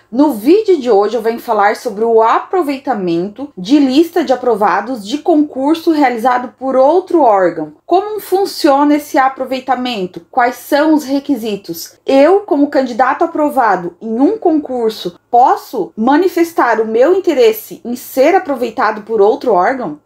No vídeo de hoje eu venho falar sobre o aproveitamento de lista de aprovados de concurso realizado por outro órgão. Como funciona esse aproveitamento? Quais são os requisitos? Eu, como candidato aprovado em um concurso, posso manifestar o meu interesse em ser aproveitado por outro órgão?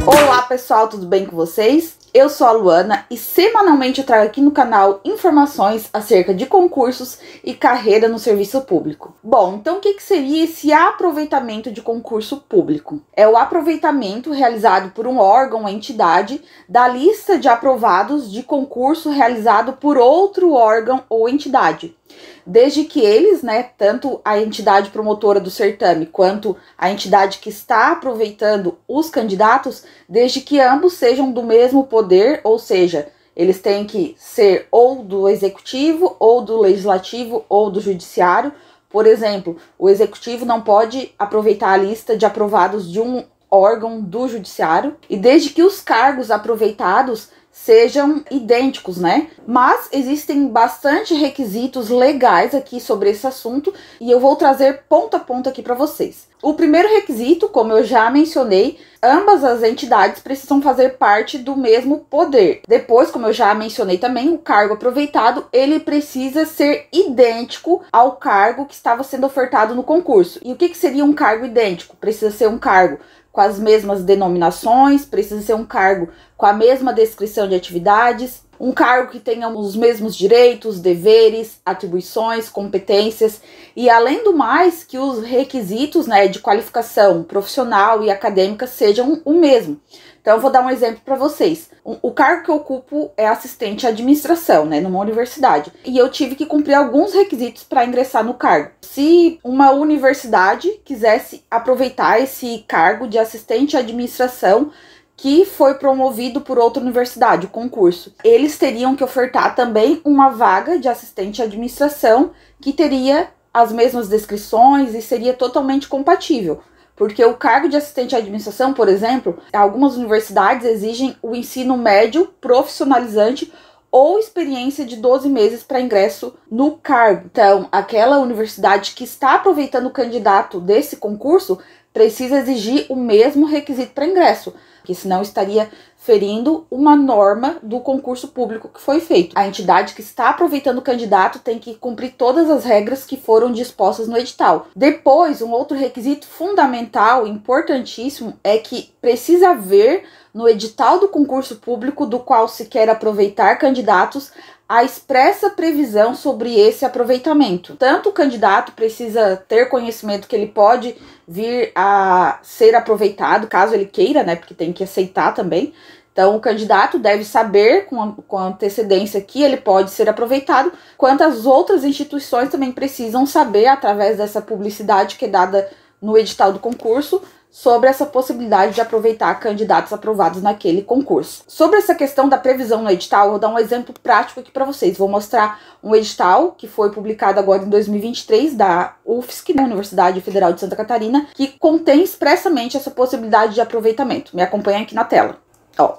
Olá pessoal, tudo bem com vocês? Eu sou a Luana e semanalmente eu trago aqui no canal informações acerca de concursos e carreira no serviço público. Bom, então o que seria esse aproveitamento de concurso público? É o aproveitamento realizado por um órgão ou entidade da lista de aprovados de concurso realizado por outro órgão ou entidade. Desde que eles, tanto a entidade promotora do certame quanto a entidade que está aproveitando os candidatos, desde que ambos sejam do mesmo poder, ou seja, eles têm que ser ou do executivo, ou do legislativo, ou do judiciário. Por exemplo, o executivo não pode aproveitar a lista de aprovados de um órgão do judiciário, e desde que os cargos aproveitados sejam idênticos, Mas existem bastante requisitos legais aqui sobre esse assunto e eu vou trazer ponto a ponto aqui para vocês. O primeiro requisito, como eu já mencionei, ambas as entidades precisam fazer parte do mesmo poder. Depois, como eu já mencionei também, o cargo aproveitado, ele precisa ser idêntico ao cargo que estava sendo ofertado no concurso. E o que seria um cargo idêntico? Precisa ser um cargo com as mesmas denominações, precisa ser um cargo com a mesma descrição de atividades, um cargo que tenha os mesmos direitos, deveres, atribuições, competências e, além do mais, que os requisitos de qualificação profissional e acadêmica sejam o mesmo. Então, eu vou dar um exemplo para vocês. O cargo que eu ocupo é assistente à administração, numa universidade. E eu tive que cumprir alguns requisitos para ingressar no cargo. Se uma universidade quisesse aproveitar esse cargo de assistente à administração que foi promovido por outra universidade, o concurso, eles teriam que ofertar também uma vaga de assistente à administração que teria as mesmas descrições e seria totalmente compatível. Porque o cargo de assistente à administração, por exemplo, algumas universidades exigem o ensino médio profissionalizante ou experiência de 12 meses para ingresso no cargo. Então, aquela universidade que está aproveitando o candidato desse concurso precisa exigir o mesmo requisito para ingresso, porque senão estaria ferindo uma norma do concurso público que foi feito. A entidade que está aproveitando o candidato tem que cumprir todas as regras que foram dispostas no edital. Depois, um outro requisito fundamental, importantíssimo, é que precisa haver no edital do concurso público do qual se quer aproveitar candidatos a expressa previsão sobre esse aproveitamento. Tanto o candidato precisa ter conhecimento que ele pode vir a ser aproveitado, caso ele queira, porque tem que aceitar também. Então, o candidato deve saber com antecedência que ele pode ser aproveitado, quanto as outras instituições também precisam saber, através dessa publicidade que é dada no edital do concurso, sobre essa possibilidade de aproveitar candidatos aprovados naquele concurso. Sobre essa questão da previsão no edital, eu vou dar um exemplo prático aqui para vocês. Vou mostrar um edital que foi publicado agora em 2023 da UFSC, Universidade Federal de Santa Catarina, que contém expressamente essa possibilidade de aproveitamento. Me acompanha aqui na tela.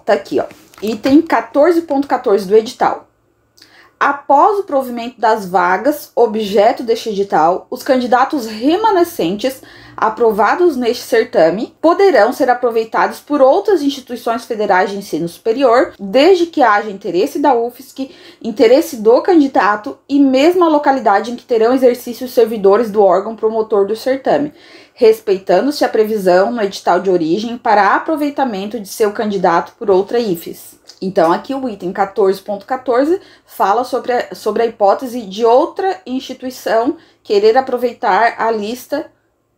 Tá aqui, item 14.14 do edital. Após o provimento das vagas objeto deste edital, os candidatos remanescentes aprovados neste certame poderão ser aproveitados por outras instituições federais de ensino superior, desde que haja interesse da UFSC, interesse do candidato e mesma localidade em que terão exercício os servidores do órgão promotor do certame, respeitando-se a previsão no edital de origem para aproveitamento de seu candidato por outra IFES. Então, aqui o item 14.14 fala sobre a hipótese de outra instituição querer aproveitar a lista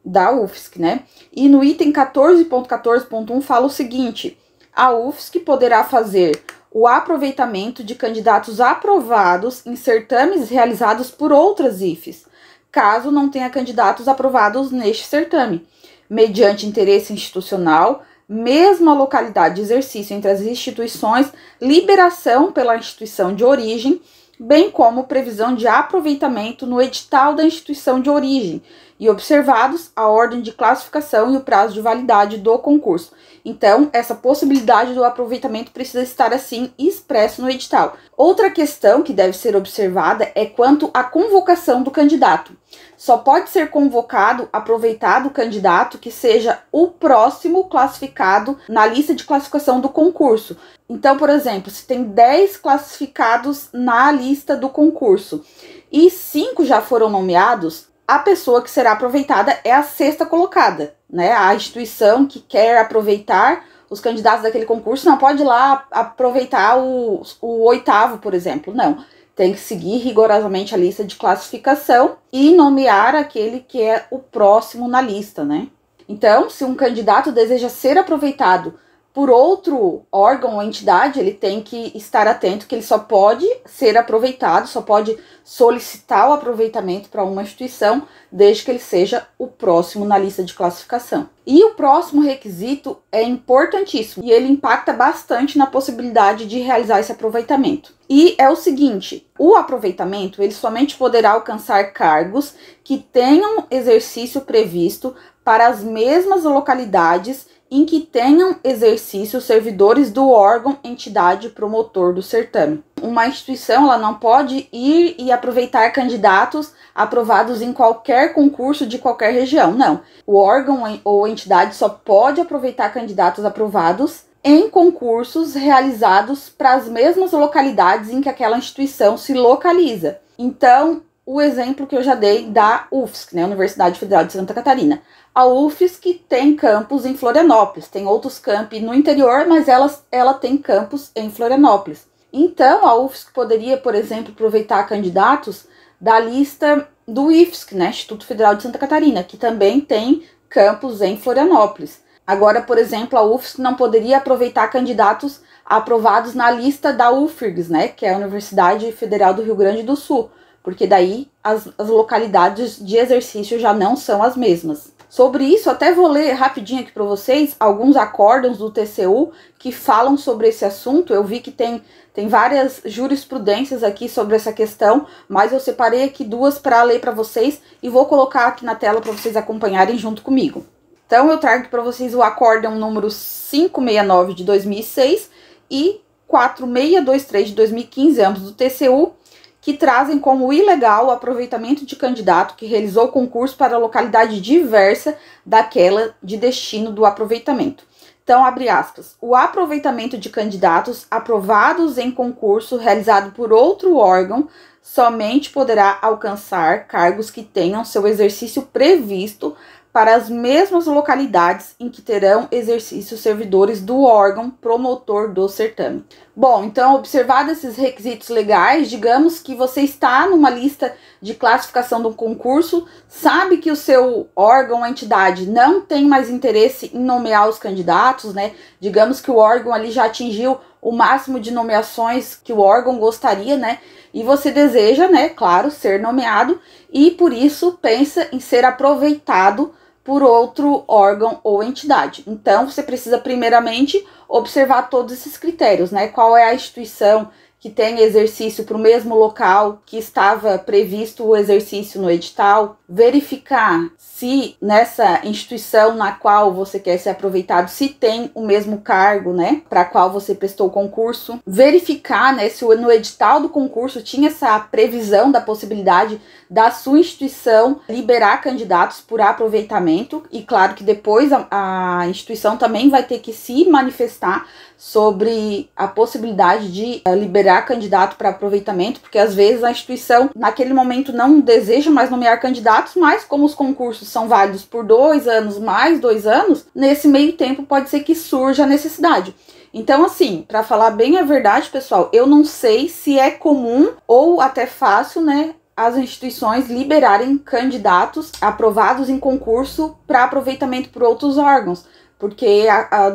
da UFSC, E no item 14.14.1 fala o seguinte: a UFSC poderá fazer o aproveitamento de candidatos aprovados em certames realizados por outras IFES, caso não tenha candidatos aprovados neste certame, mediante interesse institucional, mesma localidade de exercício entre as instituições, liberação pela instituição de origem, bem como previsão de aproveitamento no edital da instituição de origem e observados a ordem de classificação e o prazo de validade do concurso. Então, essa possibilidade do aproveitamento precisa estar assim expresso no edital. Outra questão que deve ser observada é quanto à convocação do candidato. Só pode ser convocado, aproveitado o candidato que seja o próximo classificado na lista de classificação do concurso. Então, por exemplo, se tem 10 classificados na lista do concurso e 5 já foram nomeados, a pessoa que será aproveitada é a 6ª colocada, né? A instituição que quer aproveitar os candidatos daquele concurso não pode ir lá aproveitar o 8º, por exemplo, não. Tem que seguir rigorosamente a lista de classificação e nomear aquele que é o próximo na lista, né? Então, se um candidato deseja ser aproveitado por outro órgão ou entidade, ele tem que estar atento que ele só pode ser aproveitado, só pode solicitar o aproveitamento para uma instituição, desde que ele seja o próximo na lista de classificação. E o próximo requisito é importantíssimo, e ele impacta bastante na possibilidade de realizar esse aproveitamento. E é o seguinte, o aproveitamento, ele somente poderá alcançar cargos que tenham exercício previsto para as mesmas localidades em que tenham exercício servidores do órgão, entidade promotor do certame. Uma instituição ela não pode ir e aproveitar candidatos aprovados em qualquer concurso de qualquer região, não. O órgão ou entidade só pode aproveitar candidatos aprovados em concursos realizados para as mesmas localidades em que aquela instituição se localiza. Então, o exemplo que eu já dei da UFSC, né, Universidade Federal de Santa Catarina. A UFSC tem campus em Florianópolis, tem outros campi no interior, mas ela tem campus em Florianópolis. Então, a UFSC poderia, por exemplo, aproveitar candidatos da lista do IFSC, né, Instituto Federal de Santa Catarina, que também tem campus em Florianópolis. Agora, por exemplo, a UFSC não poderia aproveitar candidatos aprovados na lista da UFRGS, né, que é a Universidade Federal do Rio Grande do Sul, porque daí as localidades de exercício já não são as mesmas. Sobre isso, até vou ler rapidinho aqui para vocês alguns acórdãos do TCU que falam sobre esse assunto. Eu vi que tem várias jurisprudências aqui sobre essa questão, mas eu separei aqui 2 para ler para vocês e vou colocar aqui na tela para vocês acompanharem junto comigo. Então, eu trago para vocês o acórdão número 569 de 2006 e 4623 de 2015, ambos do TCU, que trazem como ilegal o aproveitamento de candidato que realizou concurso para localidade diversa daquela de destino do aproveitamento. Então, abre aspas, o aproveitamento de candidatos aprovados em concurso realizado por outro órgão somente poderá alcançar cargos que tenham seu exercício previsto para as mesmas localidades em que terão exercício servidores do órgão promotor do certame. Bom, então, observados esses requisitos legais, digamos que você está numa lista de classificação do concurso, sabe que o seu órgão ou entidade não tem mais interesse em nomear os candidatos, né? Digamos que o órgão ali já atingiu o máximo de nomeações que o órgão gostaria, né? E você deseja, né, claro, ser nomeado e por isso pensa em ser aproveitado por outro órgão ou entidade. Então, você precisa primeiramente observar todos esses critérios, né? Qual é a instituição que tem exercício para o mesmo local que estava previsto o exercício no edital, verificar se nessa instituição na qual você quer ser aproveitado, se tem o mesmo cargo, né, para qual você prestou o concurso, verificar, né, se no edital do concurso tinha essa previsão da possibilidade da sua instituição liberar candidatos por aproveitamento, e claro que depois a instituição também vai ter que se manifestar sobre a possibilidade de liberar candidato para aproveitamento, porque às vezes a instituição naquele momento não deseja mais nomear candidatos, mas como os concursos são válidos por 2 anos mais 2 anos, nesse meio tempo pode ser que surja a necessidade. Então, assim, para falar bem a verdade, pessoal, eu não sei se é comum ou até fácil, né, as instituições liberarem candidatos aprovados em concurso para aproveitamento por outros órgãos. Porque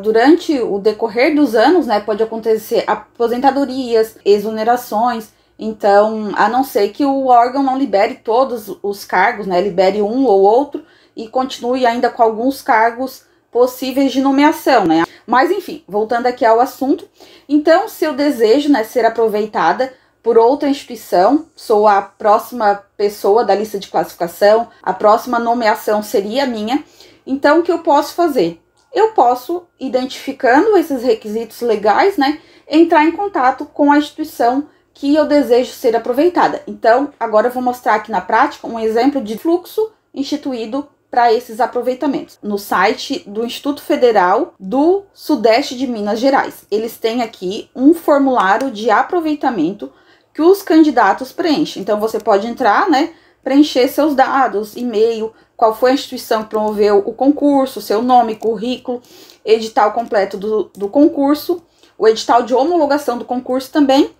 durante o decorrer dos anos, né, pode acontecer aposentadorias, exonerações. Então, a não ser que o órgão não libere todos os cargos, né, libere um ou outro e continue ainda com alguns cargos possíveis de nomeação, né. Mas, enfim, voltando aqui ao assunto. Então, se eu desejo, né, ser aproveitada por outra instituição, sou a próxima pessoa da lista de classificação, a próxima nomeação seria a minha. Então, o que eu posso fazer? Eu posso, identificando esses requisitos legais, né, entrar em contato com a instituição que eu desejo ser aproveitada. Então, agora eu vou mostrar aqui na prática um exemplo de fluxo instituído para esses aproveitamentos. No site do Instituto Federal do Sudeste de Minas Gerais, eles têm aqui um formulário de aproveitamento que os candidatos preenchem. Então, você pode entrar, né, preencher seus dados, e-mail, qual foi a instituição que promoveu o concurso, seu nome, currículo, edital completo do concurso, o edital de homologação do concurso também,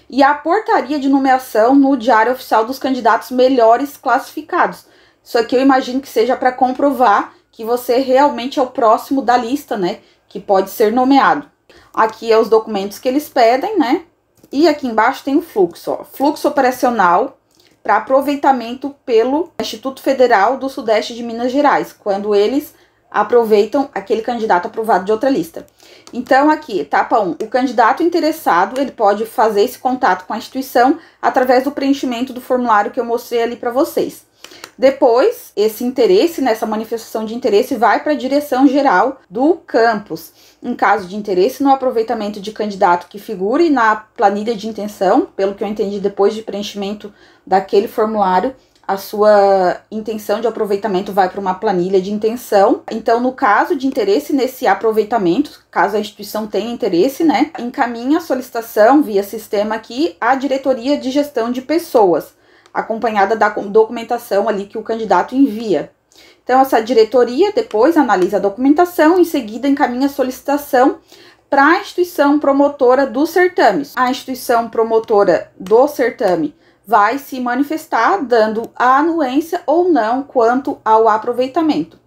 e a portaria de nomeação no Diário Oficial dos Candidatos Melhores Classificados. Isso aqui eu imagino que seja para comprovar que você realmente é o próximo da lista, né, que pode ser nomeado. Aqui é os documentos que eles pedem, né, e aqui embaixo tem o fluxo, ó, fluxo operacional para aproveitamento pelo Instituto Federal do Sudeste de Minas Gerais, quando eles aproveitam aquele candidato aprovado de outra lista. Então, aqui, etapa 1, o candidato interessado, ele pode fazer esse contato com a instituição através do preenchimento do formulário que eu mostrei ali para vocês. Depois, esse interesse, nessa manifestação de interesse, vai para a direção geral do campus. Em caso de interesse no aproveitamento de candidato que figure na planilha de intenção, pelo que eu entendi depois de preenchimento daquele formulário, a sua intenção de aproveitamento vai para uma planilha de intenção. Então, no caso de interesse nesse aproveitamento, caso a instituição tenha interesse, né, encaminha a solicitação via sistema aqui à diretoria de gestão de pessoas, acompanhada da documentação ali que o candidato envia. Então, essa diretoria depois analisa a documentação, em seguida encaminha a solicitação para a instituição promotora do certame. A instituição promotora do certame vai se manifestar dando a anuência ou não quanto ao aproveitamento.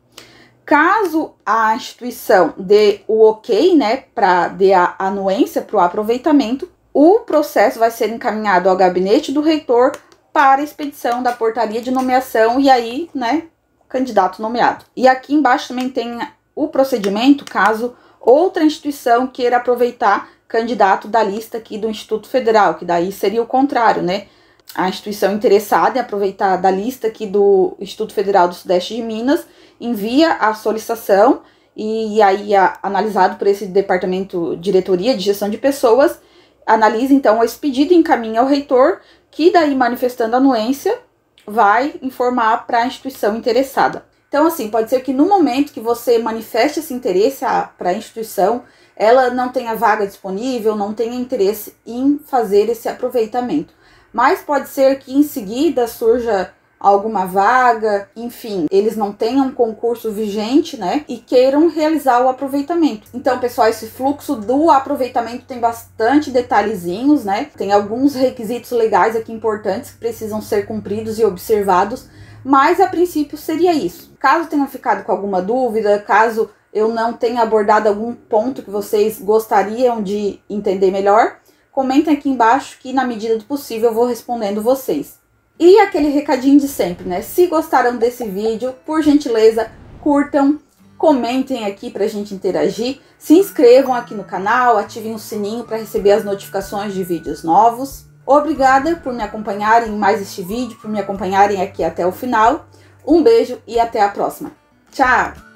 Caso a instituição dê o ok, né, para dar a anuência para o aproveitamento, o processo vai ser encaminhado ao gabinete do reitor para a expedição da portaria de nomeação e aí, né, candidato nomeado. E aqui embaixo também tem o procedimento caso outra instituição queira aproveitar candidato da lista aqui do Instituto Federal, que daí seria o contrário, né? A instituição interessada em aproveitar da lista aqui do Instituto Federal do Sudeste de Minas envia a solicitação e aí analisado por esse departamento diretoria de gestão de pessoas, analisa então esse pedido e encaminha ao reitor, que daí manifestando a anuência vai informar para a instituição interessada. Então, assim, pode ser que no momento que você manifeste esse interesse para a instituição, ela não tenha vaga disponível, não tenha interesse em fazer esse aproveitamento. Mas pode ser que em seguida surja alguma vaga, enfim, eles não tenham um concurso vigente, né, e queiram realizar o aproveitamento. Então, pessoal, esse fluxo do aproveitamento tem bastante detalhezinhos, né, tem alguns requisitos legais aqui importantes que precisam ser cumpridos e observados, mas a princípio seria isso. Caso tenham ficado com alguma dúvida, caso eu não tenha abordado algum ponto que vocês gostariam de entender melhor, comentem aqui embaixo que na medida do possível eu vou respondendo vocês. E aquele recadinho de sempre, né? Se gostaram desse vídeo, por gentileza, curtam, comentem aqui pra gente interagir, se inscrevam aqui no canal, ativem o sininho para receber as notificações de vídeos novos. Obrigada por me acompanharem em mais este vídeo, por me acompanharem aqui até o final. Um beijo e até a próxima. Tchau!